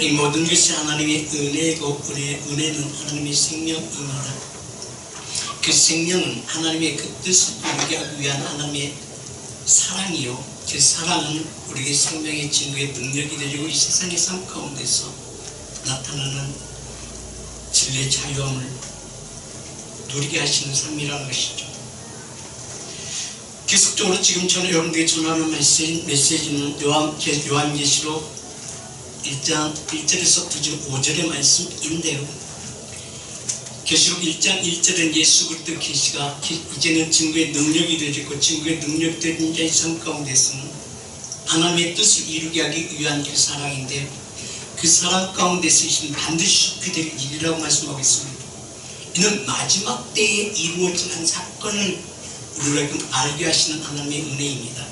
이 모든 것이 하나님의 은혜이고 은혜는 하나님의 생명입니다. 그 생명은 하나님의 그 뜻을 이루게 하기 위한 하나님의 사랑이요, 그 사랑은 우리의 생명의 증거의 능력이 되고 이 세상의 삶 가운데서 나타나는 진리의 자유함을 누리게 하시는 삶이라는 것이죠. 계속적으로 지금 저는 여러분들에게 전하는 메시지는 요한계시록 1장 1절에서 5절의 말씀인데요. 계시록 1장 1절은 예수 그리스도 계시가 이제는 증거의 능력이 되어지고 증거의 능력이 되어진 자의 삶 가운데서는 하나님의 뜻을 이루게 하기 위한 그 사랑인데, 그 사랑 가운데서 이는 반드시 있게 될 일이라고 말씀하고 있습니다. 이는 마지막 때에 이루어질 한 사건을 우리에게 알게 하시는 하나님의 은혜입니다.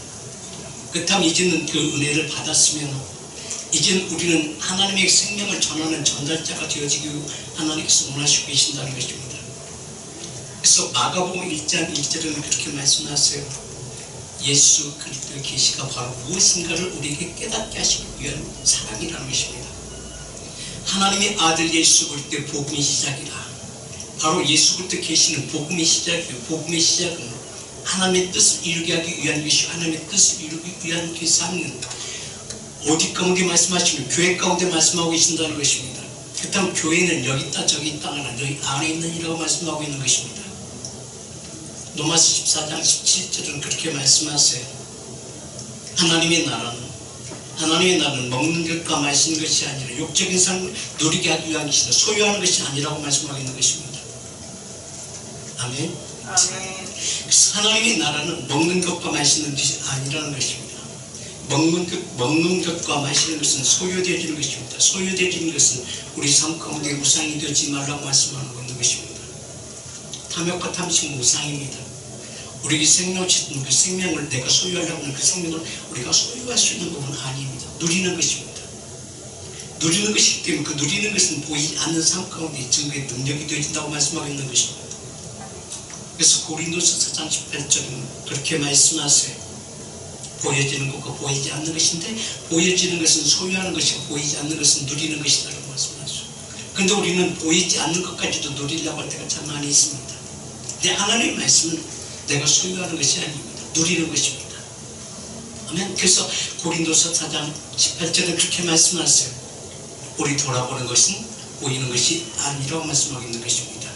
그렇다면 이제는 그 은혜를 받았으면 이제는 우리는 하나님의 생명을 전하는 전달자가 되어지기 하나님께서 원하시고 계신다는 것입니다. 그래서 마가복음 1장 1절은 그렇게 말씀하세요. 예수 그리스도의 계시가 바로 무엇인가를 우리에게 깨닫게 하시기 위한 사랑이라는 것입니다. 하나님의 아들 예수 그리스도의 복음의 시작이라. 바로 예수 그리스도 계시는 복음의 시작이에요. 복음의 시작은 하나님의 뜻을 이루게 하기 위한 것이, 하나님의 뜻을 이루기 위한 그 삶은 어디 가운데 말씀하시면 교회 가운데 말씀하고 계신다는 것입니다. 그렇다면 교회는 여기 있다 저기 있다가 아니라 너희 안에 있는 이라고 말씀하고 있는 것입니다. 로마서 14장 17절은 그렇게 말씀하세요. 하나님의 나라는 먹는 것과 마시는 것이 아니라 육적인 삶을 누리게 하기 위한 것이다, 소유하는 것이 아니라고 말씀하고 있는 것입니다. 아멘. 그래서 하나님의 나라는 먹는 것과 마시는 것이 아니라는 것입니다. 먹는 것과 마시는 것은 소유되어지는 것입니다. 소유되어지는 것은 우리 삶 가운데 우상이 되지 말라고 말씀하고 있는 것입니다. 탐욕과 탐심은 우상입니다. 우리에게 생명을 주는 그 생명을 내가 소유하려고 하는 그 생명을 우리가 소유할 수 있는 것은 아닙니다. 누리는 것입니다. 누리는 것이기 때문에 그 누리는 것은 보이지 않는 삶 가운데 증거의 능력이 되어진다고 말씀하고 있는 것입니다. 그래서 고린도서 4장 18절은 그렇게 말씀하세요. 보여지는 것과 보이지 않는 것인데, 보여지는 것은 소유하는 것이고 보이지 않는 것은 누리는 것이다라고 말씀하죠. 그런데 우리는 보이지 않는 것까지도 누리려고 할 때가 참 많이 있습니다. 근데 하나님의 말씀은 내가 소유하는 것이 아닙니다. 누리는 것입니다. 아멘. 그래서 고린도서 4장 18절에 그렇게 말씀하세요. 우리 돌아보는 것은 보이는 것이 아니라고 말씀하고 있는 것입니다.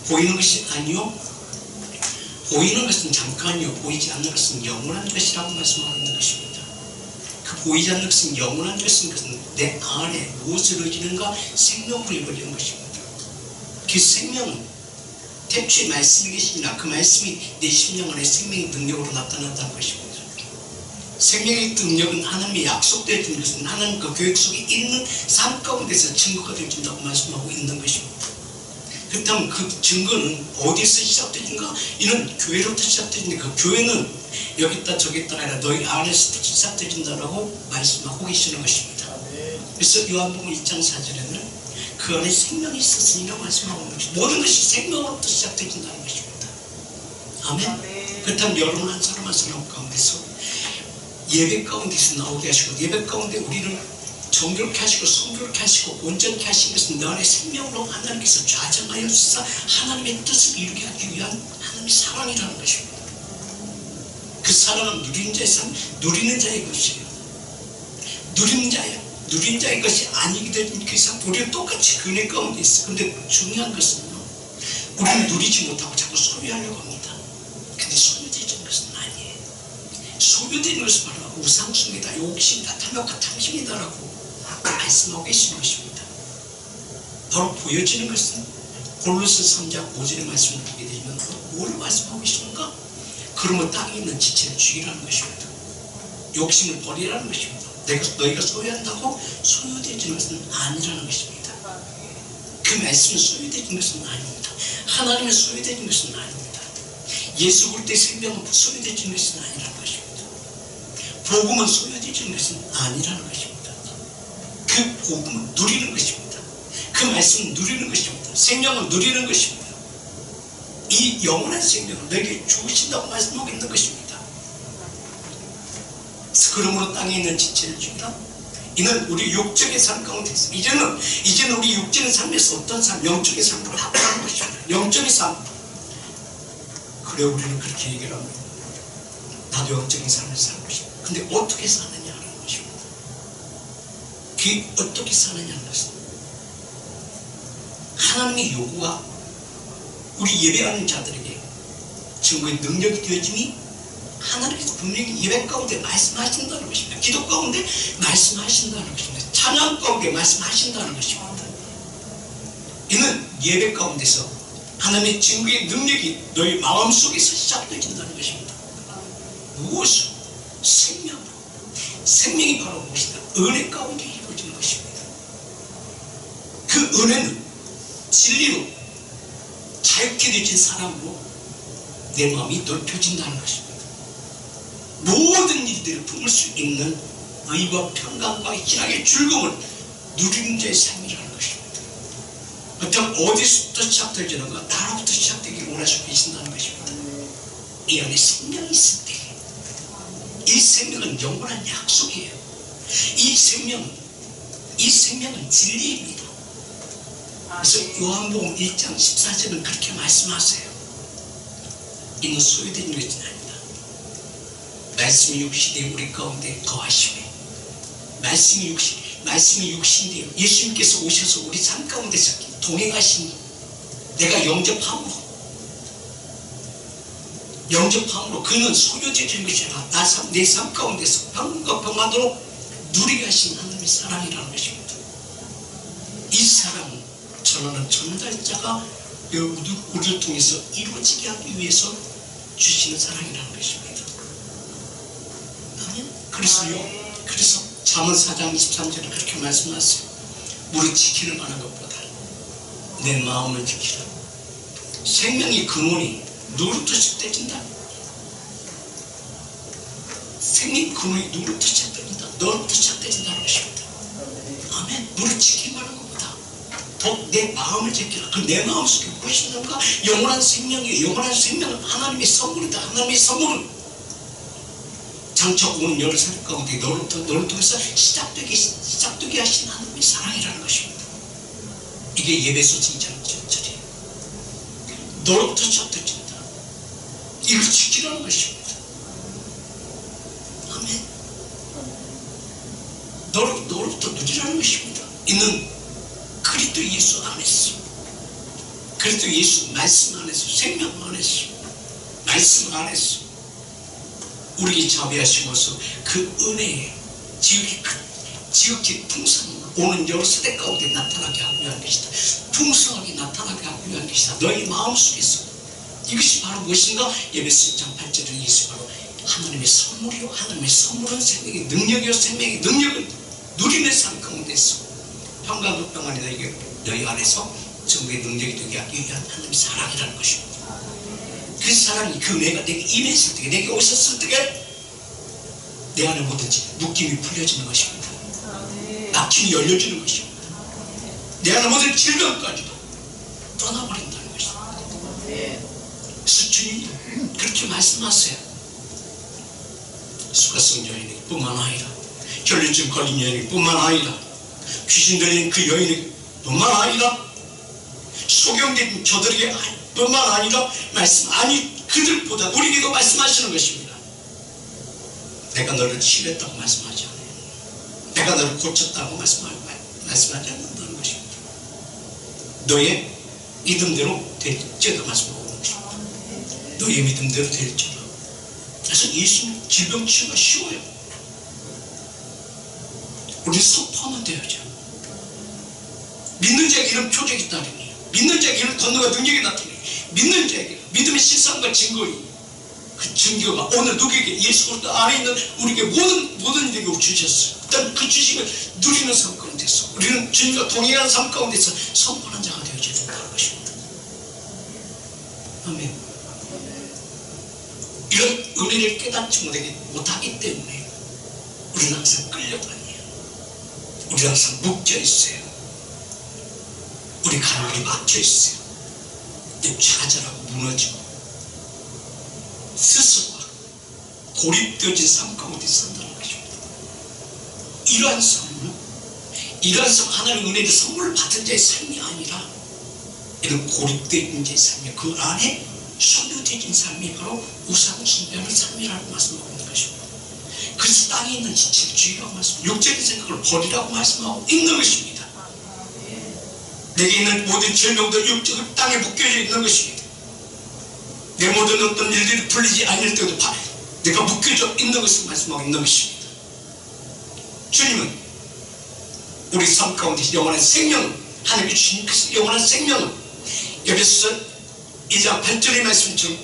보이는 것이 아니요, 보이는 것은 잠깐이요, 보이지 않는 것은 영원한 것이라고 말씀하고 있는 것입니다. 그 보이지 않는 것은 영원한 것은 내 안에 무엇을 의지는가? 생명을 이루어지는 것입니다. 그 생명은 태초의 말씀이 계시나 그 말씀이 내 심령 안에 생명의 능력으로 나타난다는 것입니다. 생명의 능력은 하나님의 약속되어진 것은 하나님 그 계획 속에 있는 삶 가운데서 증거가 되어진다고 말씀하고 있는 것입니다. 그렇다면 그 증거는 어디서 시작되는가? 이는 교회로부터 시작되는데, 그 교회는 여기 있다 저기 있다가 아니라 너희 안에서 시작되어진다라고 말씀하고 계시는 것입니다. 그래서 요한복음 1장 4절에는 그 안에 생명이 있었으니까 말씀하고 있는 것입니다. 모든 것이 생명으로부터 시작되어진다는 것입니다. 아멘. 그렇다면 여러분 한 사람 한 사람 가운데서 예배 가운데서 나오게 하시고, 예배 가운데 우리를 정결케 하시고 성결케 하시고 온전케 하신 것은 너 안에 생명으로 하나님께서 좌정하여 주사 하나님의 뜻을 이루게 하기 위한 하나님의 사랑이라는 것입니다. 그 사랑은 누리는 자의 삶, 누리는 자의 것이에요. 누리는 자의 것이 아니게 되는 그 삶, 우리가 똑같이 그 은혜 가운데 있어. 근데 중요한 것은요, 우리는 누리지 못하고 자꾸 소유하려고 합니다. 근데 소유되는 것은 아니에요. 소유되는 것은 바로 우상숭배다, 욕심이다, 탐욕과 탐심이다라고 말씀하고 계시는 것입니다. 바로 보여지는 것은 골로새 3장 5절의 말씀을 보게 되면 뭘 말씀하고 계시는가? 그러면 땅에 있는 지체를 죽이라는 것입니다. 욕심을 버리라는 것입니다. 너희가 소유한다고 소유되지는 것은 아니라는 것입니다. 그 말씀은 소유되는 것은 아닙니다. 하나님의 소유되는 것은 아닙니다. 예수 그리스도의 생명은 소유되는 것은 아니라는 것입니다. 복음은 소유되는 것은 아니라는 것입니다. 그 복음은 누리는 것입니다. 그 말씀은 누리는 것입니다. 생명은 누리는 것입니다. 이 영원한 생명을 너에게 주신다고 말씀하고 있는 것입니다. 그러므로 땅에 있는 지체를 죽이라. 이는 우리 육적의 삶 가운데서 이제는 우리 육적인 삶에서 어떤 삶, 영적의 삶으로 합당한 것입니다. 영적인 삶. 그래 우리는 그렇게 얘기를 합니다. 나도 영적인 삶을 살고 싶어. 근데 어떻게 사느냐는 것입니다. 그게 어떻게 사느냐는 것입니다. 하나님의 요구가 우리 예배하는 자들에게 증거의 능력이 되어짐이 하나님께서 분명히 예배 가운데 말씀하신다는 것입니다. 기도 가운데 말씀하신다는 것입니다. 찬양 가운데 말씀하신다는 것입니다. 이는 예배 가운데서 하나님의 증거의 능력이 너희 마음속에서 시작되어진다는 것입니다. 무엇으로? 생명으로. 생명이 바로 무엇이다? 은혜 가운데 이루어지는 것입니다. 그 은혜는 진리로 자유케 되진 사람으로 내 마음이 넓혀진다는 것입니다. 모든 일들을 품을 수 있는 의와 평강과 희락의 즐거움을 누리는 자의 삶이라는 것입니다. 어떤 어디서부터 시작되지는 것, 나로부터 시작되기를 원하시고 계신다는 것입니다. 이 안에 생명이 있을 때 이 생명은 영원한 약속이에요. 이 생명은 진리입니다. 그래서 요한복음 1장 14절은 그렇게 말씀하세요. 이는 소유된 것이 아니다. 말씀이 육신이 우리 가운데 거하시매 말씀이 육신이 되어 예수님께서 오셔서 우리 삶 가운데서 동행하시니 내가 영접함으로 그는 소유되는 것이 아니라 내 삶 가운데서 평안과 평안으로 누리게 하신 하나님의 사랑이라는 것입니다. 이 사랑은 전하는 전달자가 우리를 통해서 이루어지게 하기 위해서 주시는 사랑이라는 것입니다. 아멘. 그래서 잠언 4장 23절에 그렇게 말씀하세요. 무릇 지키는 만한 것보다 내 마음을 지키라. 생명의 근원이 누구로부터 시작되진다? 생명의 근원이 누구로부터 시작되진다? 너로부터 시작되진다는 것입니다. 아멘. 무릇 지키는 만한 것보다 더 내 마음을 지키라. 그 내 마음속에 무엇이 있는가? 영원한 생명이에요. 영원한 생명은 하나님의 선물이다. 하나님의 선물은 장차 오는 여러 살 가운데 너를 통해서 시작되게 하신 하나님의 사랑이라는 것입니다. 이게 예배소 2장 7절이에요. 너로부터 시작되진다. 이걸 지키라는 것입니다. 아멘. 너로부터 누리라는 것입니다. 이는 그리스도 예수 안에서, 그리스도 예수 말씀 안에서, 생명 안에서, 말씀 안에서 우리에게 자비하시면서 그 은혜에 지극히 풍성한 오는 여러 세대 가운데 나타나게 하기 위한 것이다. 풍성하게 나타나게 하기 위한 것이다. 너희 마음속에서 이것이 바로 무엇인가? 예배서 1장 8절에 이것이 바로 하나님의 선물이요. 하나님의 선물은 생명의 능력이요. 생명의 능력을 누리는 삶 가운데서 평강과 평안이 너희 안에서 정부의 능력이 되게 하기 위한 하나님의 사랑이라는 것입니다. 그 사랑이 그 내가 내게 임했을 때, 내게 오셨을 때 내 안에 뭐든지 묶임이 풀려지는 것입니다. 막힘이 열려지는 것입니다. 내 안에 모든 질병까지도 떠나버린다는 것입니다. 그래서 주님이 그렇게 말씀하세요. 수가성 여인에게 뿐만 아니라 결례증 걸린 여인에게 뿐만 아니라 귀신 들린 그 여인에게 뿐만 아니라 소경된 저들에게 뿐만 아니라 그들보다 우리에게도 말씀하시는 것입니다. 내가 너를 치유했다고 말씀하지 않아요. 내가 너를 고쳤다고 말씀하지 않는다는 것입니다. 너의 믿음대로 될지어다 말씀하고 있는 것입니다. 너의 믿음대로 될지어다. 그래서 예수님 질병 치유가 쉬워요. 우리 선포하면 되어져. 믿는 자에게 이런 표적이 따르니, 믿는 자에게 이런 권능과 능력이 나타나니, 믿는 자에게 믿음의 실상과 증거이 그 증거가 오늘 누구에게 예수 그리스도 안에 있는 우리에게 모든 일을 주셨어요. 일단 그 주심을 누리는 삶 가운데서 우리는 주님과 동행하는 삶 가운데서 선포하는 자가 되어져야 된다는 것입니다. 아멘. 이런 은혜를 깨닫지 못하기 때문에 우리는 항상 끌려다녀요. 우리는 항상 묶여있어요. 우리 가슴이 막혀있어요. 좌절하고 무너지고 스스로가 고립되어진 삶 가운데 산다는 것입니다. 이러한 삶은 하나님의 은혜의 선물을 받은 자의 삶이 아니라 이런 고립된 자의 삶이 그 안에 소유되진 삶이 바로 우상 숭배하는 삶이라고 말씀하고 있는 것입니다. 그래서 땅에 있는 지체를 죽이라고 말씀하고 육적인 생각을 버리라고 말씀하고 있는 것입니다. 내게 있는 모든 질병도 육적으로 땅에 묶여져 있는 것입니다. 내 모든 어떤 일들이 풀리지 않을 때도 내가 묶여져 있는 것을 말씀하고 있는 것입니다. 주님은 우리 삶 가운데 영원한 생명은 하나님이 주신 그 영원한 생명은 에베소서 2장 8절의 말씀처럼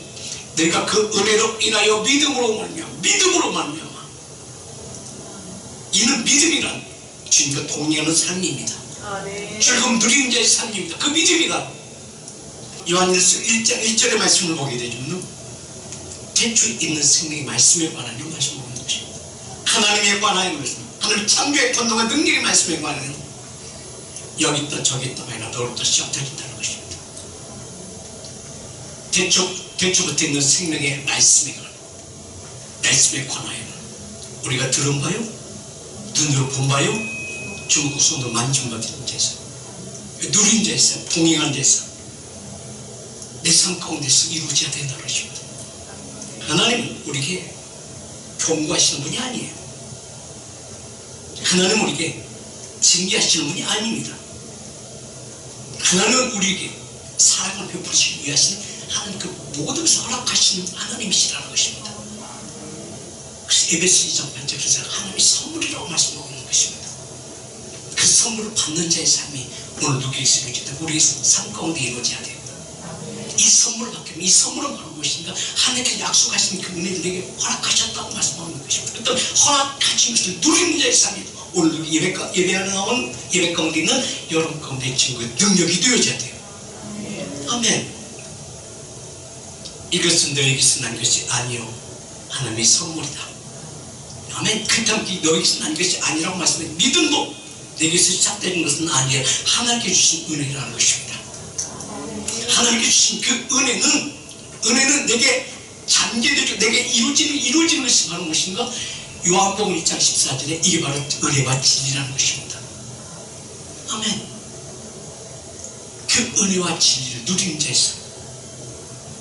너희가 그 은혜로 인하여 믿음으로 말미암아 이는 믿음이란 주님과 동행하는 삶입니다. 즐거움 누리는 자의 삶입니다. 그 믿음이란 요한일서 1장 1절의 말씀을 보게 되면 대초에 있는 생명의 말씀에 관한 말씀을 보는 것입니다. 하나님에 관한 말씀, 하나님 창조의 권능과 능력의 말씀에 관한 여기 있다 저기 있다 아니라 너로부터 시작된다는 것입니다. 대초부터 있는 생명의 말씀에 관하여 우리가 들은 바요, 눈으로 본 바요, 주먹 손으로 만진 바 되는 자에서 누린 자에서 동행한 자에서 내 삶 가운데서 이루어져야 된다는 것입니다. 하나님은 우리에게 경고하시는 분이 아니에요. 하나님은 우리에게 징계하시는 분이 아닙니다. 하나님은 우리에게 사랑을 베푸시기 위하신 하나님 그 모든 것을 허락하시는 하나님이시라는 것입니다. 그래서 에베소 2장 8절에서 하나님의 선물이라고 말씀하고 있는 것입니다. 그 선물을 받는 자의 삶이 오늘 누구에게 이루어지다 우리의 삶 가운데 이루어져야 됩니다. 이 선물을 받게 이 선물은 바로 무엇인가? 하나님께서 약속하신 그 은혜를 내게 허락하셨다고 말씀하는 것입니다. 어떤 허락하신 것을 누리는 자의 삶이 오늘 예배하는 나온 예배 가운데 있는 여러분 가운데 친구의 능력이 되어져야 돼요. 아멘. 이것은 너에게서 난 것이 아니요 하나님의 선물이다. 아멘. 그렇다면 너에게서 난 것이 아니라고 말씀해. 믿음도 내게서 시작되는 것은 아니에요. 하나님께 주신 은혜라는 것입니다. 하나님께 주신 그 은혜는 내게 잠재되고 내게 이루어지는 것이 바로 무엇인가? 요한복음 1장 14절에 이게 바로 은혜와 진리라는 것입니다. 아멘. 그 은혜와 진리를 누리는 자에서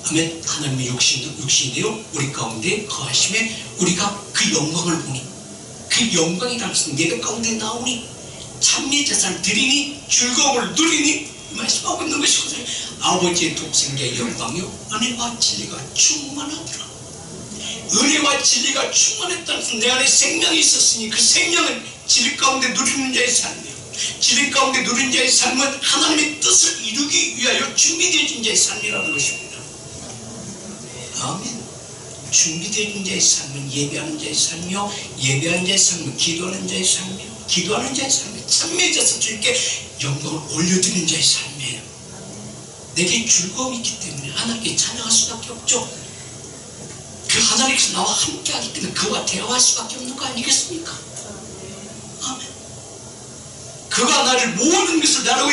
아멘. 하나님의 육신이 되어 우리 가운데 거하심에 우리가 그 영광을 보니 그 영광이라는 것은 예배 가운데 나오니 찬미의 제사를 드리니 즐거움을 누리니 말씀하고 있는 것이거든요. 아버지의 독생자의 영광이요 은혜와 진리가 충만하더라. 은혜와 진리가 충만했다는 것은 내 안에 생명이 있었으니 그 생명은 진리 가운데 누리는 자의 삶이에요. 진리 가운데 누리는 자의 삶은 하나님의 뜻을 이루기 위하여 준비되어진 자의 삶이라는 것입니다. 아멘. 준비되어진 자의 삶은 예배하는 자의 삶이요 예배하는 자의 삶은 기도하는 자의 삶이요 기도하는 자의 삶이요 찬미해져서 주님께 영광을 올려드리는 자의 삶이에요. 내게 즐거움이 있기 때문에 하나님께 찬양할 수밖에 없죠. 그 하나님께서 나와 함께 하기 때문에 그와 대화할 수밖에 없는 거 아니겠습니까? 아멘. 그가 나를 모든 것을 나라고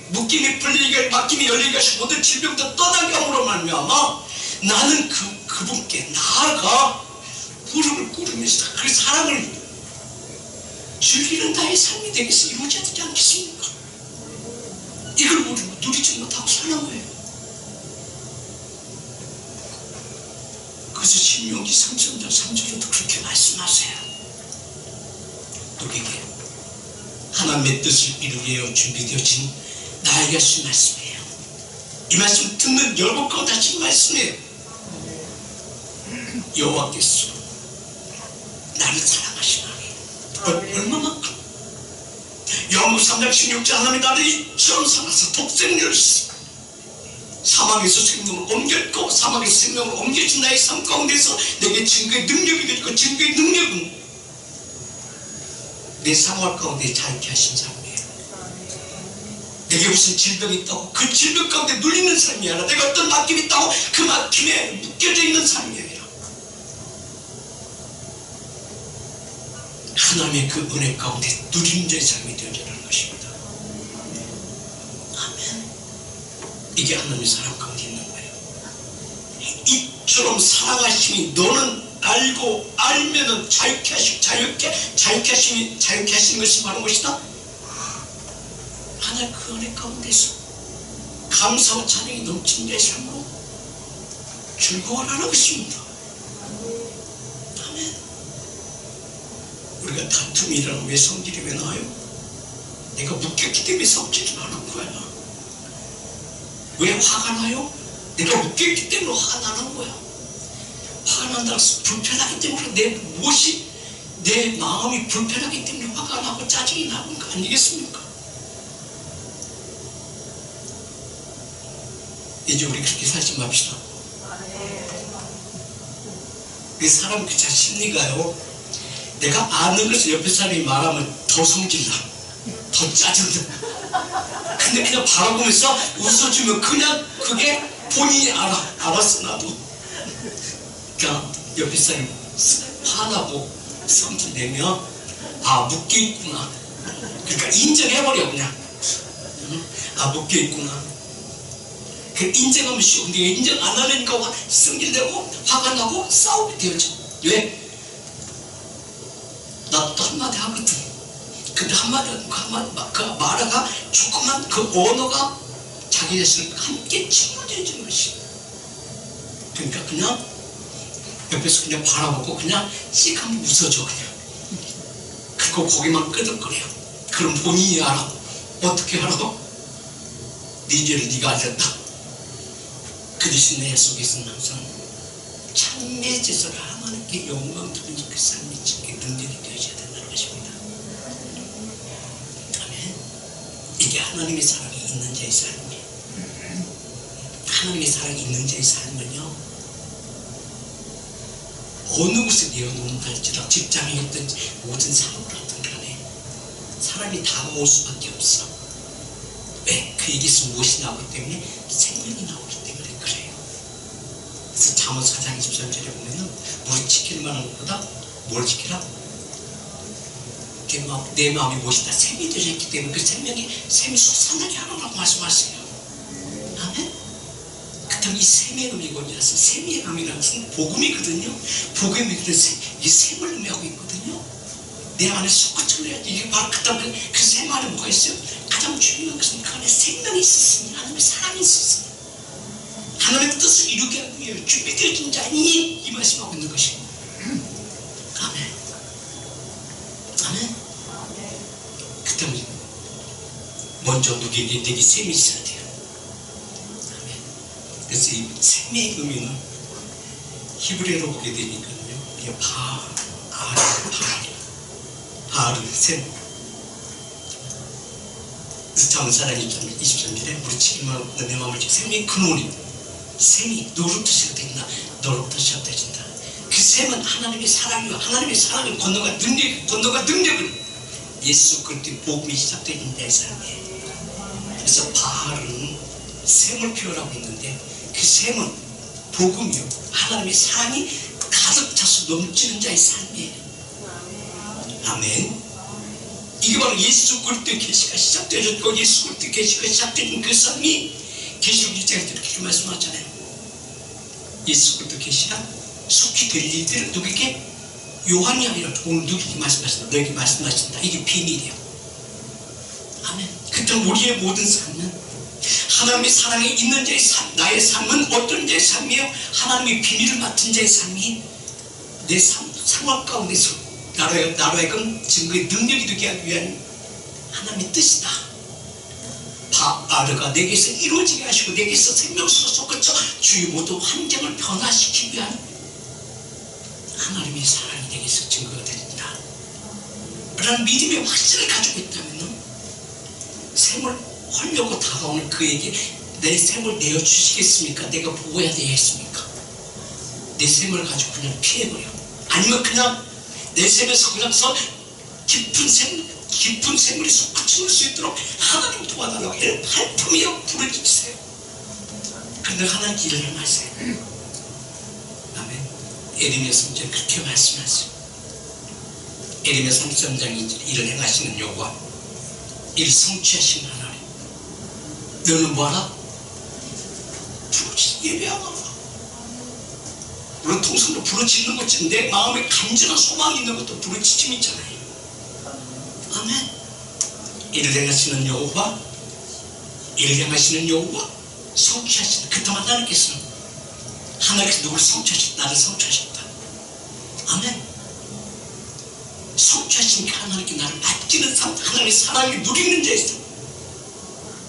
묶임이 풀리게 막힘이 열리게 하시고 모든 질병도 떠나게 함으로 말미암아 나는 그분께 나아가 무릎을 꿇으면서 그 사랑을 즐기는 나의 삶이 되겠어 이루어져야 되지 않겠습니까? 이걸 모르고 누리지 못하고 사는 거예요. 그래서 신명기 3장 3절에도 그렇게 말씀하세요. 누구에게 하나님의 뜻을 이루기 위해 준비되어진 나에게 하신 말씀이에요. 이 말씀 듣는 여러분과 다시 말씀이에요. 여호와께서 나를 사랑하시나니 얼마만큼 요한복음 3장 16절 하나님이 나를 이처럼 사랑하사 독생자를 사망에서 생명을 옮겼고 사망에서 생명을 옮겨준 나의 삶 가운데서 내게 증거의 능력이 되고 증거의 능력은 내 생활 가운데 자유케 하신 삶이에요. 내게 무슨 질병이 있다고 그 질병 가운데 눌리는 삶이 아니라 내가 어떤 막힘이 있다고 그 막힘에 묶여져 있는 삶이 아니라 하나님의 그 은혜 가운데 누리는 자의 삶이 되어지라는 것입니다. 아멘. 이게 하나님의 사랑 가운데 있는 거예요. 이처럼 사랑하심이 너는 알고 알면은 자유케 하시는 것이 바로 것이다. 하나님 그 은혜 가운데서 감사와 찬양이 넘치는 내 삶으로 즐거워하는 것입니다. 아멘. 우리가 다툼이 일어나면 왜 성질이 왜 나요? 내가 묶였기 때문에 성질이 나는 거야. 왜 화가 나요? 내가 묶였기 때문에 화가 나는 거야. 화가 난다고 불편하기 때문에 내 마음이 불편하기 때문에 화가 나고 짜증이 나는 거 아니겠습니까? 이제 우리 그렇게 살지 맙시다. 그 사람 그 심리가요, 내가 아는 것을 옆에 사람이 말하면 더 성질나, 더 짜증나. 근데 그냥 바라보면서 웃어주면 그냥 그게 본인이 알았어. 나도 그러니까 옆에 사람이 화나고 성질 내면 묶여있구나. 그러니까 인정해버려. 그냥 묶여있구나. 그 인정하면 쉬워. 근데 인정 안 하려니까 성질내고 화가 나고 싸우게 되어져. 왜? 나도 한마디 하거든. 근데 한마디 말하가 조그만 그 언어가 자기 자신을 함께 침몰해주는 것이. 그러니까 그냥 옆에서 그냥 바라보고 그냥 씩 한번 웃어줘. 그냥. 그리고 고개만 끄덕거려. 그럼 본인이 알아. 어떻게 알아? 네 죄를 네가 알렸다. 그 대신 내 속에서는 항상 참내 제사를 하나님께 영광 드리는 그 삶이 능력이 되어져야 된다는 것입니다. 아멘. 이게 하나님의 사랑이 있는 자의 삶이에요. 하나님의 사랑이 있는 자의 삶은요, 어느 곳에 내어놓는다 할지라도 직장이었든 모든 사업을 하든 간에 사람이 다가올 수밖에 없어. 왜? 그에게서 무엇이 나오기 때문에? 생명이 나오기 때문에 그래요. 그래서 잠언 4장 23절에 보면은 무릇 지킬 만한 것보다 뭘 지키라? 내 마음이 무엇이다? 샘이 되셨기 때문에 그 샘이 솟아나게 하라고 말씀하세요. 아멘? 그렇다면 이 샘의 의미가 뭐냐서 샘의 의미라는 것은 복음이거든요. 복음이 그래서 이 샘을 의미하고 있거든요. 내 안에 솟구쳐 내야지. 이게 바로 그 샘 안에 뭐가 있어요? 가장 중요한 것은 그 안에 생명이 있었으니 하나님의 사랑이 있었으니 하나님의 뜻을 이루게 하기 위해 준비되어진 자니 이 말씀하고 있는 것입니다. 아멘. 아멘. 그때는 먼저 내게 샘이 있어야 돼요. 아멘. 그래서 이 샘의 의미는 히브리어로 보게 되니까요, 이게 바알, 샘. 그래서 잠언 23절에 무릇지기만 내 마음을 샘이 근원이 샘이 너로부터 시작되진다. 너로부터 시작되진다. 그 샘은 하나님의 사랑이요, 하나님의 사랑의 권능과 능력을 예수 그리스도의 복음이 시작되는 내 삶이에요. 그래서 바알은 샘을 표현하고 있는데 그 샘은 복음이요, 하나님의 사랑이 가득 차서 넘치는 자의 삶이에요. 아멘. 이게 바로 예수 그리스도의 계시가 시작되었고 예수 그리스도의 계시가 시작된 그 삶이 계시록 1장에서 이렇게 말씀하잖아요. 예수 그리스도의 계시가 속히 될 일들을 누구에게? 요한이 아니라 오늘 누구에게 말씀하신다. 너에게 말씀하신다. 이게 비밀이에요. 아멘. 그렇다면 우리의 모든 삶은 하나님의 사랑이 있는 자의 삶, 나의 삶은 어떤 자의 삶이에요? 하나님의 비밀을 맡은 자의 삶이 내 상황 가운데서 나로 하여금 증거의 능력이 되게 하기 위한 하나님의 뜻이다. 바알가 내게서 이루어지게 하시고 내게서 생명수로 솟구쳐 주의 모든 환경을 변화시키기 위한 하나님의 사랑이 내게서 증거가 된다. 그런 믿음의 확신을 가지고 있다면 샘을 헐려고 다가오는 그에게 내 샘을 내어주시겠습니까? 내가 보호해야 되겠습니까? 내 샘을 가지고 그냥 피해버려. 아니면 그냥 내 샘에서 그냥 깊은 샘물이 솟구칠 수 있도록 하나님 도와달라고 할품이여 부르짖으세요. 그런데 하나님 길을 행하세요. 아멘. 에레미야 3장 그렇게 말씀하세요. 에레미야 33장 일을 행하시는 여호와, 이를 성취하시는 하나님, 너는 뭐하라? 부르짖 예배하라. 물론 통성으로 부르짖는 것이 내 마음에 간절한 소망이 있는 것도 부르짖음이잖아요. 아멘. 이를 행하시는 여호와, 이를 행하시는 여호와, 성취하시는 그때만 하나님께서는 누구를 성취하셨다, 나를 성취하셨다. 아멘. 성취하신 하나님께 나를 맡기는 삶, 하나님의 사랑을 누리는 자에서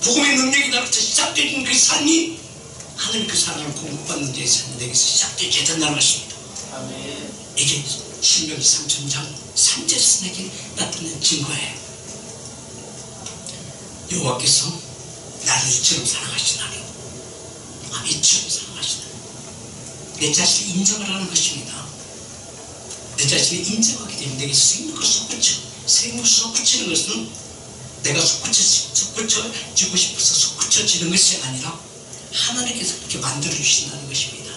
복음의 능력이 나로부터 시작되는 그 삶이 하나님 그 사랑을 공급받는 자에서 내게서 시작되게 된다는 것입니다. 아멘. 이게 신명기 3장 3절에서 내게 나타낸 증거예요. 여호와께서 나를 이처럼 사랑하시나니, 이처럼 사랑하시나니, 내 자신을 인정하라는 것입니다. 내 자신을 인정하게 되면 내게 생명을 솟구치는 것은 내가 솟구쳐지고 싶어서 솟구쳐지는 것이 아니라 하나님께서 그렇게 만들어주신다는 것입니다.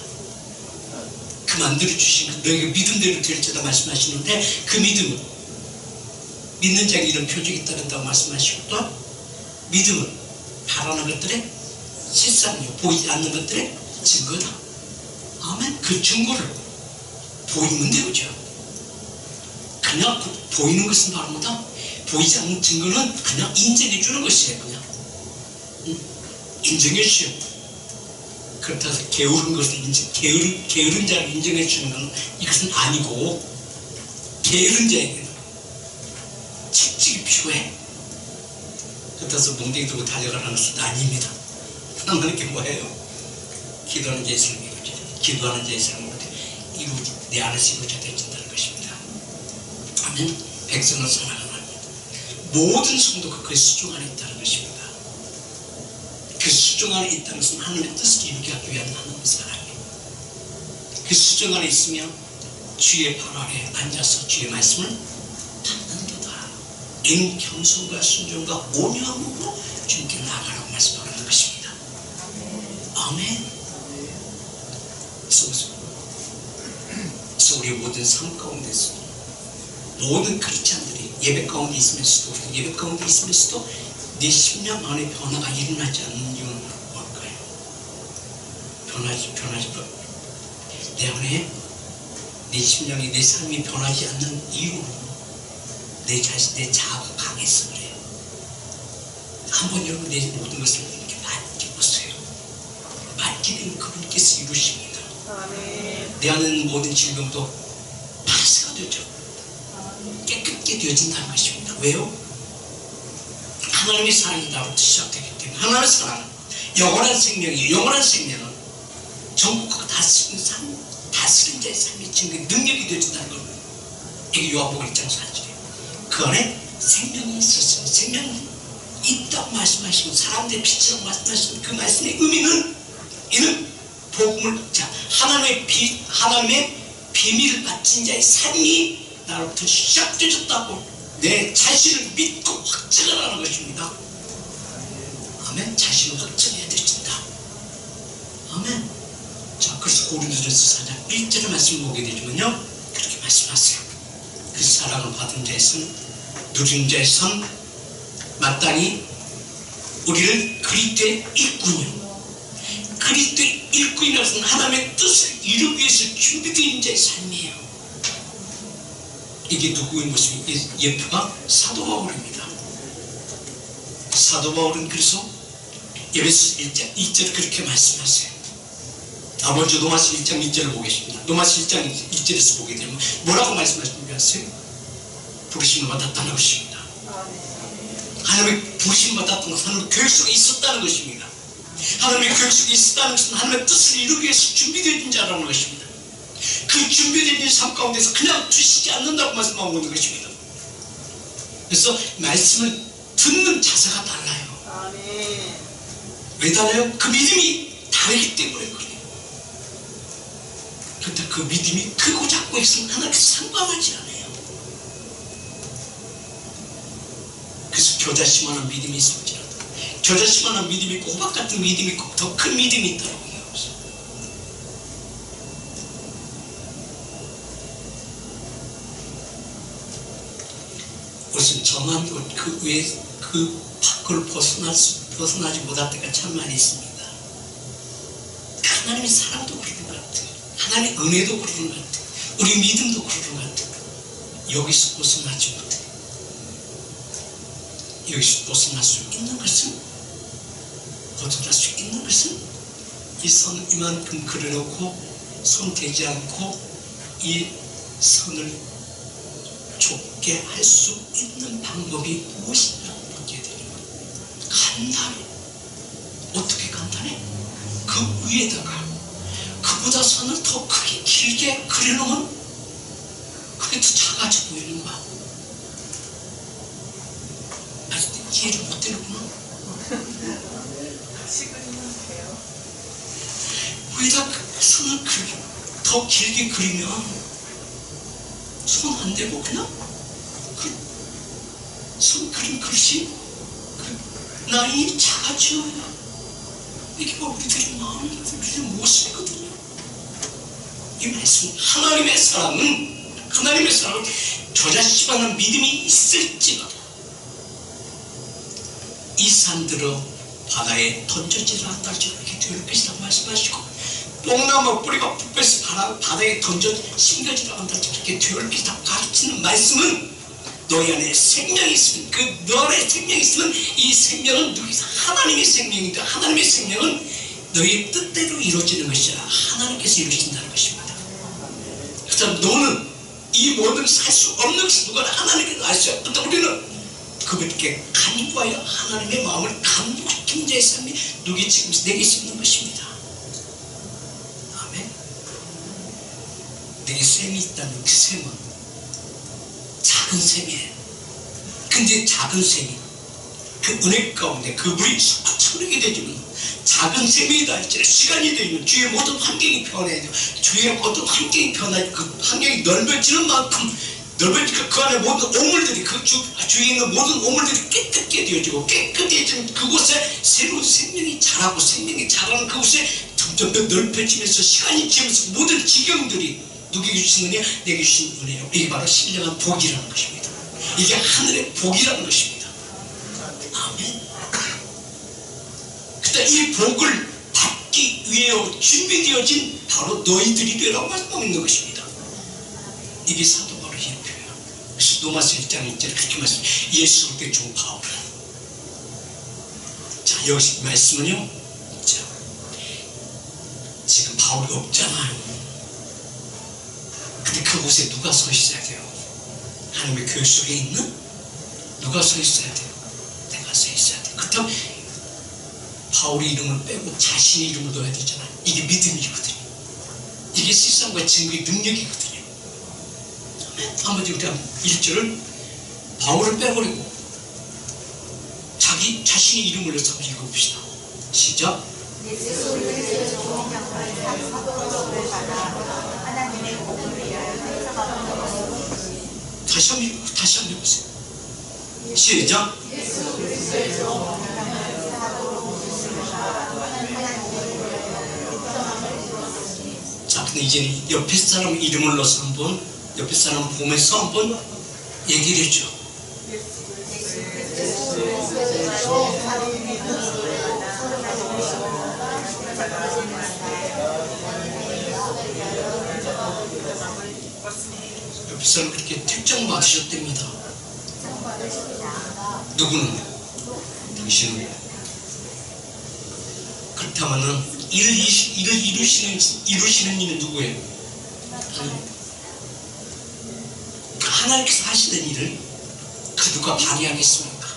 그 만들어주신 너에게 믿음대로 될지다 말씀하시는데, 그 믿음은 믿는 자에게 이런 표적이 따른다고 말씀하시고, 또 믿음은 바라는 것들의 실상이요, 보이지 않는 것들의 증거다. 아멘. 그 증거를 보이면 되죠. 그냥 보이는 것은 바로 뭐다? 보이지 않는 증거는 그냥 인정해 주는 것이에요. 그냥 인정해 주요. 그렇다고 해서 게으른 것을 게으른 자를 인정해 주는 건 이것은 아니고, 게으른 자에게는 책찍이 필요해. 그렇다고 해서 몽둥이 들고 달려가라는 것은 아닙니다. 하나님께 뭐예요? 기도하는 자의 삶이 이루어져, 기도하는 자의 삶은 내 안에서 이루어져진다는 것입니다. 아멘. 백성을 사랑하는 모든 성도가 그 수중 안에 있다는 것입니다. 그 수중 안에 있다는 것은 하나님의 뜻을 이루게 하기 위한 하나님의 사랑이에요. 그 수중 안에 있으면 주의 발 아래 앉아서 주의 말씀을 듣는도다. 인 겸손과 순종과 온유한 몸으로 주님께 나아가라고 말씀하는 것입니다. 아멘. 그래서 우리 모든 삶 가운데서 모든 크리스찬들이 예배 가운데 있으면서도 내 심령 안에 변화가 일어나지 않는 이유는 뭘까요? 변하지 내 안에 내 심령이, 내 삶이 변하지 않는 이유는 내 자아가 강해서 그래요. 한번 여러분 내 모든 것을 이렇게 맡겨보세요. 맡기는 그분께서 이루십니다. 내 안에 있는 모든 질병도 파쇄가 되죠. 깨끗게 되어진다는 것입니다. 왜요? 하나님의 사랑이 나로부터 시작되기 때문에. 하나님의 사랑은 영원한 생명이에요. 영원한 생명은 전국과 다스린 자의 삶의 증거의 능력이 되어진다는 것. 이게 요한복음 1장 4절이에요. 그 안에 생명이 있었어요. 생명이 있다고 말씀하시고 사람들의 빛이라고 말씀하시는 그 말씀의 의미는, 이는 복음을, 하나님의 비밀을 받친 자의 삶이 나로부터 시작되었다고 내 자신을 믿고 확증을 하는 것입니다. 아멘. 자신을 확증해야 되신다. 아멘. 자, 그래서 고린도전서 4장 1절의 말씀을 보게 되지만요, 그렇게 말씀하세요. 그 사랑을 받은 자의 손, 누린 자의 손, 마땅히 우리를 그리스도의 일꾼이요, 그리스도의 일꾼이라는 것은 하나님의 뜻을 이루기 위해서 준비되어 자의 삶이에요. 이게 누구의 모습이? 예표가 사도 바울입니다. 사도 바울은 그래서 에베소서 1장 2절 그렇게 말씀하세요. 먼저 로마서 1장 2절을 보겠습니다. 로마서 1장 2절에서 보게 되면 뭐라고 말씀하시는지 아세요? 부르심을 받았다는 것입니다. 하나님의 부르심을 받았던 것은 하나님의 교육 속에 있었다는 것입니다. 하나님의 교육 속에 있었다는 것은 하나님의 뜻을 이루기 위해서 준비되어진 자라는 것입니다. 그 준비되어진 삶 가운데서 그냥 두시지 않는다고 말씀하고 있는 것입니다. 그래서 말씀을 듣는 자세가 달라요. 아멘. 왜 달라요? 그 믿음이 다르기 때문에 그래요. 그런데 그 믿음이 크고 작고 있으면 하나님께서 상관하지 않아요. 그래서 겨자씨만한 믿음이 있을지라도, 겨자씨만한 믿음이 있고 호박 같은 믿음이 있고 더 큰 믿음이 있다고. 그것은 정한 것, 그 외에 그 밖을 벗어나지 못할 때가 참 많이 있습니다. 하나님의 사랑도 그런 것 같아요. 하나님의 은혜도 그러는 것 같아. 우리 믿음도 그러는 것 같아. 여기서 벗어나지 못해. 여기서 벗어날 수 있는 것은, 벗어날 수 있는 것은 이 선 이만큼 그려놓고 손 대지 않고 이 선을 좁게 할 수 있는 방법이 무엇이냐고 묻게 되는 거예요. 간단해. 어떻게 간단해? 그 위에다가 그보다 선을 더 크게 길게 그려놓으면 그게 더 작아져 보이는 거야. 아직 이해를 못 되는구나. 같이 그리면 돼요. 위에다 선을 더 길게 그리면 손 안 대고 그냥 손 그린 글씨 그 라인이 작아져요. 이게 바로 우리들의 마음, 우리들의 모습이거든요. 이 말씀, 하나님의 사랑은 저자식만한 믿음이 있을지라도 이 산들어 바다에 던져지라 한달지 이렇게 될 것이라고 말씀하시고, 뽕나무 뿌리가 불볕에 바다에 던져 심겨지라 한달지 이렇게 될 것이다 가르치는 말씀은, 너희 안에 생명이 있으면, 너 안에 생명이 있으면 이 생명은 누구서 하나님의 생명이다. 하나님의 생명은 너희의 뜻대로 이루어지는 것이라 하나님께서 이루신다는 것입니다. 그래서 너는 이 모든 살 수 없는 것이 누가 하나님께서 아시죠? 근데 우리는 그분께 간구하여 하나님의 마음을 간구시키는 자의 삶이 누구의 지금 내게 있는 것입니다. 아멘. 내게 샘이 있다는 그 샘은 작은 샘이에요. 근데 작은 샘이 그 은혜 가운데 그 물이 수천하게 되지만 작은 샘이다 할지라도 시간이 되면 주위의 모든 환경이 변해야 주위의 어떤 환경이 변하지, 그 환경이 넓어지는 만큼 넓어지니까 그 안에 모든 오물들이, 그 주위에 있는 모든 오물들이 깨끗게 되어지고, 깨끗해진 그곳에 새로운 생명이 자라고, 생명이 자라는 그곳에 점점 더 넓혀지면서 시간이 지나면서 모든 지경들이 누구에게 주신 은혜? 내게 주신 은혜요. 이게 바로 신령한 복이라는 것입니다. 이게 하늘의 복이라는 것입니다. 아멘. 그때 이 복을 받기 위해 준비되어진 바로 너희들이 되라고 말씀하고 있는 것입니다. 이게 사도 바울의 표현. 그래서 로마서 1장 1절에 그렇게 말씀해요. 예수 그리스도의 종 바울. 자, 여기서 말씀은요. 자, 지금 바울이 없잖아요. 근데 그곳에 누가 서 있어야 돼요? 하나님의 교회 속에 있는 누가 서 있어야 돼요? 내가 서 있어야 돼요. 그렇다면 바울의 이름을 빼고 자신의 이름을 넣어야 되잖아요. 이게 믿음이거든요. 이게 실상과 증거의 능력이거든요. 한번 우리가 1절을 바울을 빼버리고 자신의 이름을 넣어서 한번 읽어봅시다. 시작. 다시 한번 해보세요. 시작. 자, 근데 이제 옆에 사람 이름을 넣어서 한번, 옆에 사람 보면서 한번 얘기를 해줘. 옆에 사람 그렇게 특정 받으셨답니다. 누구는? 당신은. 그렇다면은 일을 이루시는 이는 누구예요? 하나님께서 하시는 일을 그 누가 방해하겠습니까?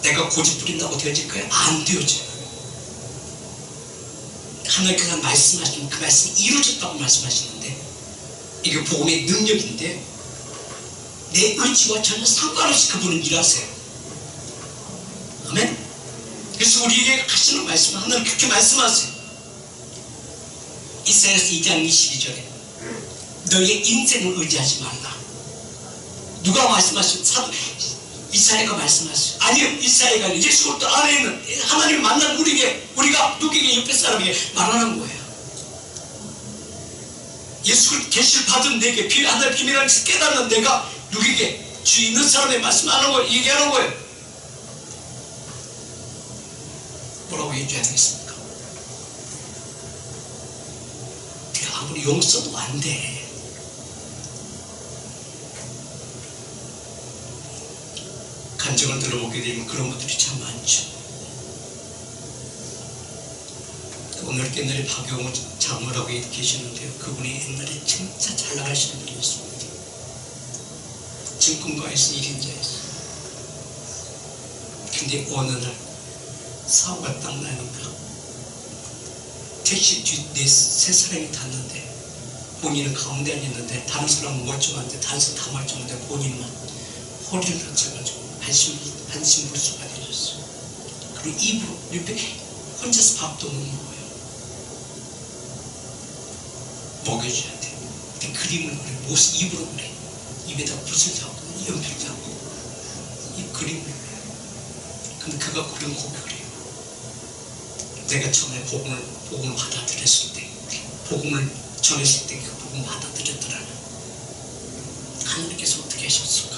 내가 고집 부린다고 되어질까요? 안 되어져요. 하나님께서 말씀하시면 그 말씀이 이루어졌다고 말씀하시는데, 이게 복음의 능력인데 내 의지와 전혀 상관없이 그분은 일하세요. 아멘. 그래서 우리에게 하시는 말씀은 하나님 그렇게 말씀하세요. 이사야서 2장 22절에 너희의 인생을 의지하지 말라. 누가 말씀하시죠? 이사야가 말씀하시죠. 아니요, 이사야가 아니에요. 예수 그리스도 안에 있는 하나님을 만난 우리가 누구에게 옆에 사람에게 말하는 거예요. 예수 그리스도 계시를 받은 내게 하나님의 비밀을 깨닫는 내가 누구에게 주 있는 사람의 말씀하는 거예요. 얘기하는 거예요. 뭐라고 얘기해야 되겠습니까? 하고 용서도 안 돼. 간증을 들어보게 되면 그런 것들이 참 많죠. 오늘 옛날에 박용호 장로라고 계시는데요. 그분이 옛날에 진짜 잘 나가시는 분이었습니다. 증권가에서 1인자였어요. 근데 어느 날 사고가 딱 나니까 택시 뒤 세 사람이 탔는데 본인은 가운데 앉았는데 다른 사람은 멀쩡한데 다른 사람 다 멀쩡한데 본인만 허리를 다쳐가지고 반신불수가 되셨어요. 그리고 입으로 이렇게 혼자서 밥도 못 먹어요. 먹여줘야 돼. 근데 그림을 그래. 무슨 입으로 그래. 입에다 붓을 잡고 연필 잡고 이 그림을 그래. 근데 그가 그런 고백을 해요. 내가 처음에 복음을 받아들였을 때, 복음을 전했을 때 그 복음 받아들였더라면 하나님께서 어떻게 하셨을까?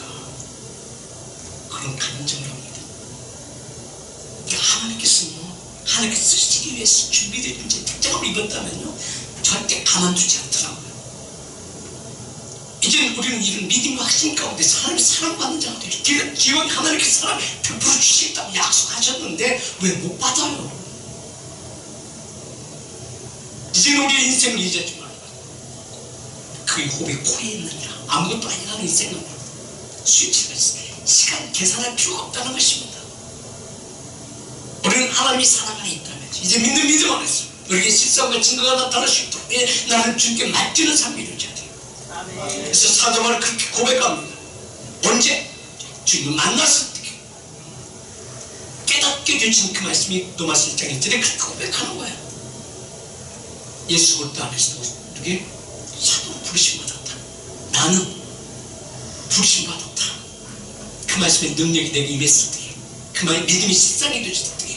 그런 감정을 합니다. 하나님께서 쓰시기 위해서 준비된 이제 특정을 입었다면요 절대 가만두지 않더라고요. 이제는 우리는 이런 믿음과 확신 가운데서 하나님의 사랑받는 자가 되죠. 기왕 하나님께서 사랑 100% 주시겠다고 약속하셨는데 왜 못 받아요? 이제는 우리의 인생을 잊었지 말아요. 그의 호흡이 코에 있느니라. 아무것도 아니라는 인생은 수치가 있어요. 시간 계산할 필요가 없다는 것입니다. 우리는 하나님이 사랑 안에 있다면 이제 믿는 믿음 안에서 우리에게 실상과 증거가 나타날 수 있도록 나는 주님께 맡기는 삶이 이루어져야 돼요. 그래서 사도 바울은 그렇게 고백합니다. 언제? 주님을 만났을 때 깨닫게 되신 그 말씀이 로마서 1장 1절에 그렇게 고백하는 거야. 예수 그리스도 안에서 누게 사도로 부르심 받았다. 나는 부르심 받았다. 그 말씀의 능력이 내게 임했을 때, 그 말의 믿음이 실상이 되었을 때,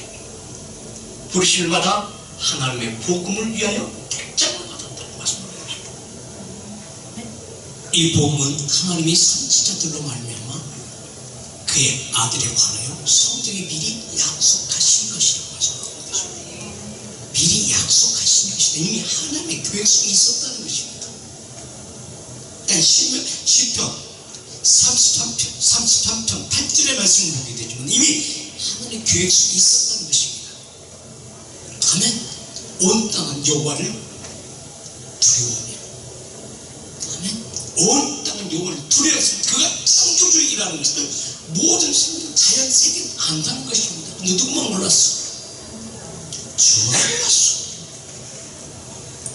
부르심을 받아 하나님의 복음을 위하여 택장을 받았다고 말씀합니다. 이 복음은 하나님의 선지자들로 말미암아 그의 아들에 관하여 성경에 미리 약속하신 것이라고 말씀합니다. 미리 약속하신 것이다. 이미 하나님의 계획성이 있었다는 것입니다. 시편 33편 8절의 말씀을 보게 되지만 이미 하나님의 계획성이 있었다는 것입니다. 아멘. 온 땅은 여호와를 두려워하며, 아멘. 온 땅은 여호와를 두려워해서 그가 창조주이라는 것을 모든 생명 자연 세계는 안다는 것입니다. 근데 누구만 몰랐어? 주만 몰랐어.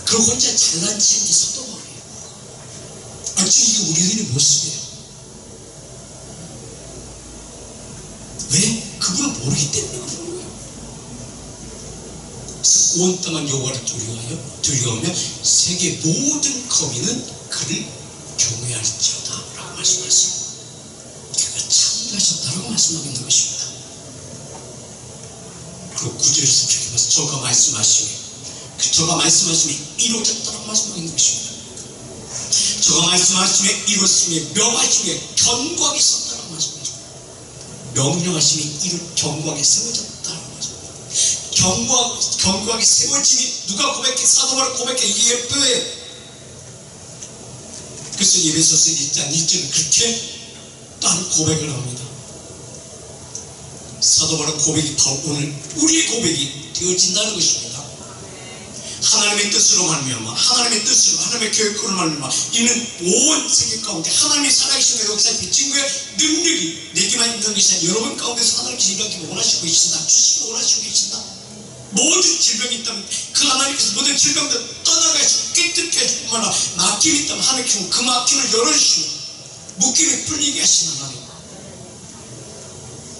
그 혼자 잘난 체 앉아 서도버려요. 지금 이게 우리들의 모습이에요. 왜? 그분을 모르기 때문에 그런 거예요. 온 땅은 여호와를 두려워하며 세계 모든 거민은 그를 경외할지어다 라고 말씀하세요. 그가 창조하셨다라고 말씀하고 있는 것입니다. 그리고 9절에서 이렇게 봐서 저가 말씀하시며 이루어졌다라고 말씀하고 있는 것입니다. 저가 말씀하시며 이루었으며 명하시며 견고하게 섰다라고 말씀하십니다. 명령하시며 견고하게 세워졌다라고 말씀합니다. 견고하게 세워짐이 누가 고백해? 사도 바울이 고백해. 이게 예표예요. 그래서 에베소서 1장 1절은 그렇게 딱 고백을 합니다. 사도 바울의 고백이 바로 오늘 우리의 고백이 되어진다는 것입니다. 하나님의 뜻으로 말미암아, 하나님의 뜻으로, 하나님의 계획으로 말미암아 이는 온 세계 가운데 하나님의 살아계신 역사에 비친 거에 능력이 내게만 있는 것이 아니라 여러분 가운데서 하나님께서 일하기 원하시고 계신다. 주시기 원하시고 계신다. 모든 질병이 있다면 그 하나님께서 모든 질병들 떠나가시고 깨끗게 하실 뿐만 아니라 막힘이 있다면 하나님께서 그 막힘을 열어주시고 묶임을 풀리게 하시는 하나님.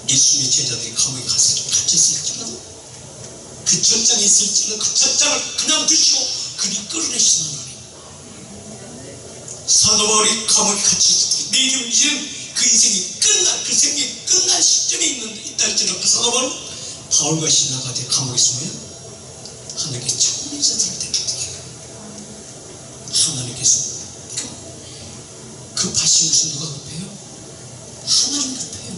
예수님의 제자들이 감옥에 갇혔을지라도 그 전장에 있을지라도 그 전장을 그냥 두시고 그리 끌어내신 하나님. 사도 바울이 감옥에 갇혔을 때 이제는 그 인생이 그 생명이 끝날 시점에 있다 할지라도 그 사도 바울은 바울과 신라가 돼 감옥에 숨어요. 하나님께 처음 인사드릴 때 하나님께서 급하신 것은 누가 급해요? 하나님 급해요.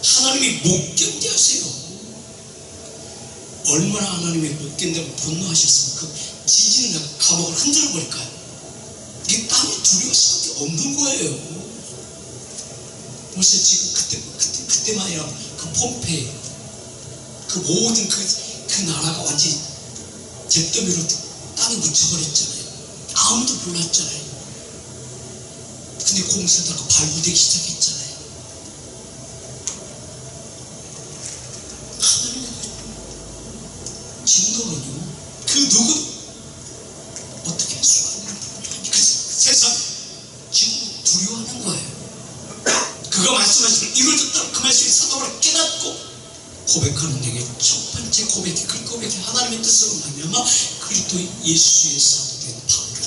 하나님이 못 견뎌하세요. 얼마나 하나님이 못 견뎌하고 분노하셨으면 지진이나 감옥을 흔들어 버릴까요? 이게 땀이 두려울 수밖에 없는 거예요. 벌써 지금 그때만이라 그 폼페이 그 모든 그 나라가 완전히 잿더미로 땀이 묻혀버렸잖아요. 아무도 몰랐잖아요. 근데 공사다가 발굴되기 시작했잖아요. 하나님의 진노는요, 그 누구 어떻게 할 수가 없는 그 세상 지금 두려워하는 거예요. 그가 말씀하시면 이루어졌다는 그 말씀이 사도로 깨닫고 고백하는 내게 첫 번째 고백이 그 고백이 하나님의 뜻으로 말미암아 그리스도 예수의 사도된 바울은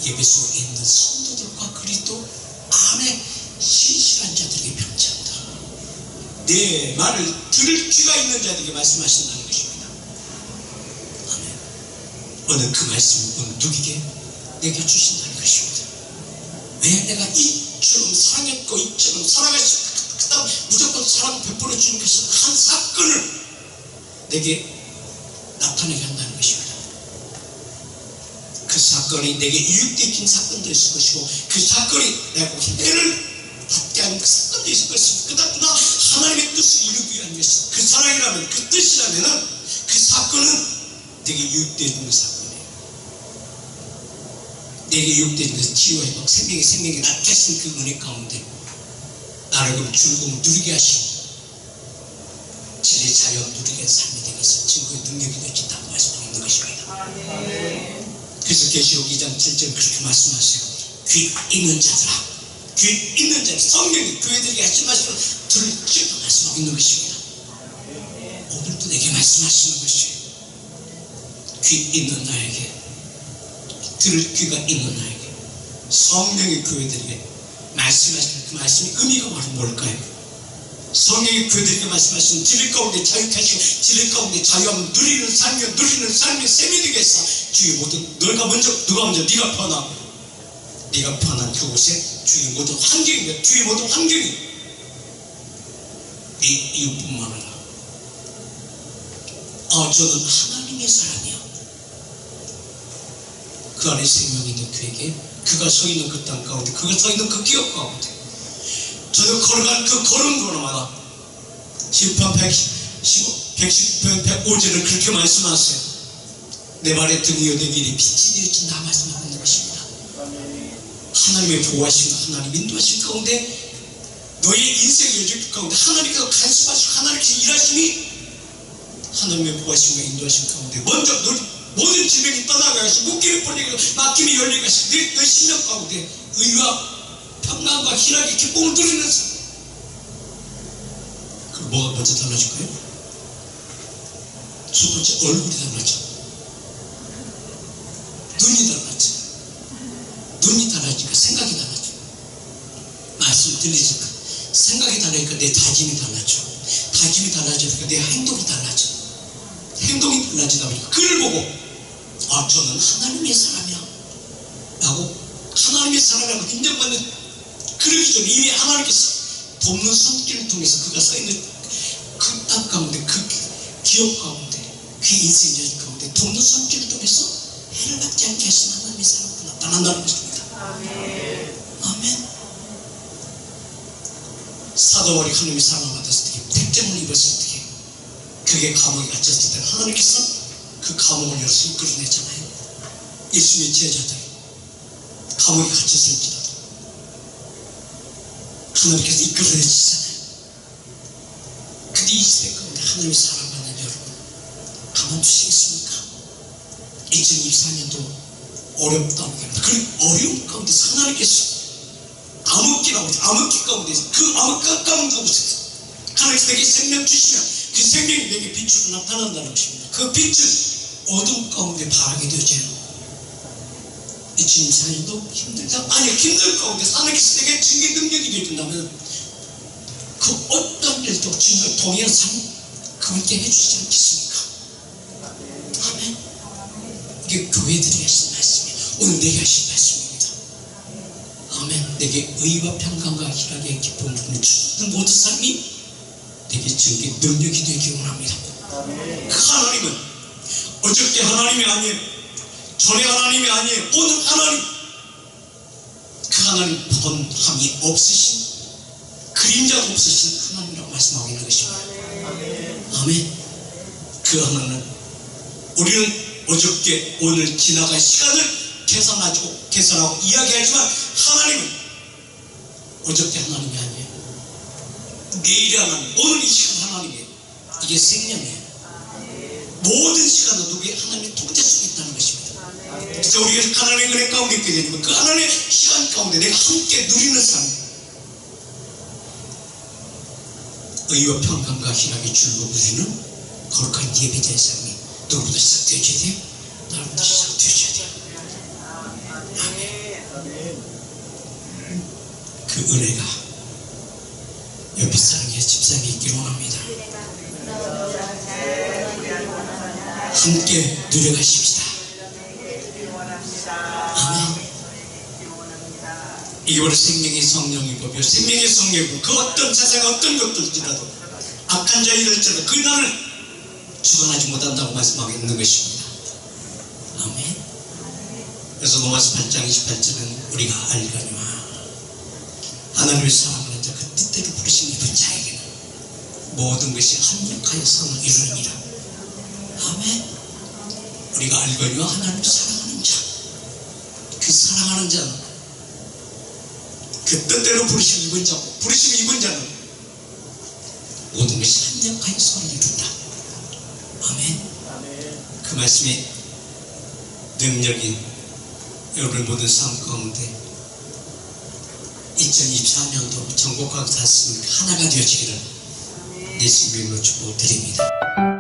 예배소에 있는 성도들과 그리스도 안에 신실한 자들에게 편지한다. 내 말을 들을 귀가 있는 자들에게 말씀하신다는 것입니다. 아멘. 오늘 그 말씀을 오늘 누구에게 내게 주신다는 것입니다. 왜 내가 이처럼 사랑했고 이처럼 사랑하시고 그 다음 무조건 사랑 베풀어 주님께서 한 사건을 내게 나타내게 한다는 것입니다. 그 사건이 내게 이웃되어진 사건도 있을 것이고 그 사건이 내가 해를 받게 하는 그 사건도 있을 것입니다. 그러나 하나님의 뜻을 이루기 위한 것이다. 그 사랑이라면 그 뜻이라면 그 사건은 내게 이웃되어지는 사건이에요. 내게 이웃되어지는 것은 치유와 회복, 생명이 낫게 하신 그 은혜 가운데 나를 그럼 즐거움 누리게 하시고 진리 자유 누리게 삶이 되겠어 증거의 능력이 되어진다고 말씀하고 있는 것입니다. 그래서 계시록 2장 7절 그렇게 말씀하세요. 귀 있는 자들아, 귀 있는 자들, 성령이 교회들에게 하신 말씀을 들을지어다 말씀하고 있는 것입니다. 오늘도 내게 말씀하시는 것이에요. 귀 있는 나에게, 들을 귀가 있는 나에게 성령의 교회들에게 말씀하시는 그 말씀의 의미가 바로 뭘까요? 성령의 교회들에게 말씀하시는 진리 가운데 자유케 하시고 진리 가운데 자유함을 누리는 삶의 셈이 되게 해서 주의 모든 누가 먼저 네가 편한 그곳에 주의 모든 환경이며 주의 모든 환경이 네 이웃뿐만 아니라 저는 하나님의 사람이야. 그 안에 생명이 있는 그에게 그가 서 있는 그 땅 가운데 그가 서 있는 그 기업 가운데 저도 걸어간 그 걸음걸음마다 시편 110편 105절을 그렇게 말씀하세요. 내 발에 등이여 내 길이 빛이 되어진다 말씀하고 있는 것입니다. 하나님의 보호하심과 하나님 인도하심 가운데 너의 인생의 여정 가운데 하나님께서 간섭하시고 하나님께서 일하심이 하나님의 보호하심과 인도하심 가운데 먼저 모든 질병이 떠나가시고 묶임이 풀리고 막힘이 열리가시고 내 심령 가운데 의와 평강과 희락의 기쁨을 누리는 삶. 그럼 뭐가 먼저 달라질까요? 첫 번째 얼굴이 달라져. 눈이 달라져. 눈이 달라지니까 생각이 달라져. 말씀 들리니까 생각이 달라지니까 내 다짐이 달라져. 다짐이 달라지니까 내 행동이 달라져. 행동이 달라지다 보니까 그를 보고 저는 하나님의 사람이야 라고 하나님의 사람이라고 인정받는 그러기 전에 이미 하나님께서 돕는 손길을 통해서 그가 써있는 그 땅 가운데 그 기업 가운데 그 인생 여정 가운데 돕는 손길을 통해서 해를 받지 않게 하신 하나님의 사람으로 나타난다는 것입니다. 아멘. 사도 바울이 하나님의 사랑을 받았을 때 택정을 입었을 때 그게 감옥에 갇혔을 때 하나님께서 그 감옥을 열어서 이끌어내잖아요. 예수님의 제자들 감옥에 갇혔을지라도 하나님께서 이끌어내시잖아요. 근데 이 시대 가운데 하나님의 사랑받는 여러분 가만두시겠습니까? 2024년도 어렵다고 합니다. 그 어려움 가운데 하나님께서 암흑기 가운데 그 암흑 가운데 오셔서 하나님께서 내게 생명 주시면 그 생명이 내게 빛으로 나타난다는 것입니다. 그 빛은 어둠 가운데 바라게 되어져요. 2024년도 힘들 가운데 하나님께서 내게 증거 능력이 되어준다면 그 어떤 일도 주님과 동의한 삶 그분께 해주시지 않겠습니까? 아멘. 이게 교회들이 하신 말씀이에요. 오늘 내게 하신 말씀입니다. 아멘. 내게 의와 평강과 희락의 기쁨을 주는 모든 삶이 내게 증거 능력이 되기 원합니다. 그 하나님은 어저께 하나님이 아니에요. 돈의 하나님이 아니에요. 오늘 하나님, 그 하나님 번함이 없으신, 그림자도 없으신 하나님이라고 말씀하고 있는 것입니다. 아멘. 그 하나는 우리는 어저께 오늘 지나갈 시간을 계산하고 이야기하지만 하나님은 어저께 하나님이 아니에요. 내일이 하나님, 오늘 이 시간 하나님이에요. 이게 생명이에요. 모든 시간은 누구의 하나님의 통제 속에 있다는 것입니다. 그래서 우리가 하나님의 은혜 가운데 있게 되면 그 하나님의 시간 가운데 내가 함께 누리는 삶, 의와 평강과 희락의 줄로 누리는 거룩한 예배자의 삶이 너로부터 시작되어져야 돼요. 나로부터 시작되어져야 돼요. 아멘. 그 은혜가 옆에 사람의 집사에게 있기를 원합니다. 함께 누려가십시다. 아멘. 이게 바로 생명의 성령의 법이요, 생명의 성령의 법. 그 어떤 세상 어떤 것들지라도 악한 자일지라도 그 나를 주관하지 못한다고 말씀하고 있는 것입니다. 아멘. 그래서 로마서 8장 28절은 우리가 알거니와 하나님의 사랑하는 자, 그 뜻대로 부르신 이분 자에게는 모든 것이 합력하여 선을 이루느니라. 아멘. 우리가 알거니와 하나님을 사랑하는 자, 그 사랑하는 자는 그 뜻대로 부르심 입은 자고, 부르심 입은 자는 모든 것이 합력하여 선을 이룬다. 아멘. 그 말씀이 능력이 여러분 모든 삶 가운데 2024년도 전국과 다 하나가 되어지기를 예수 이름으로 축복드립니다.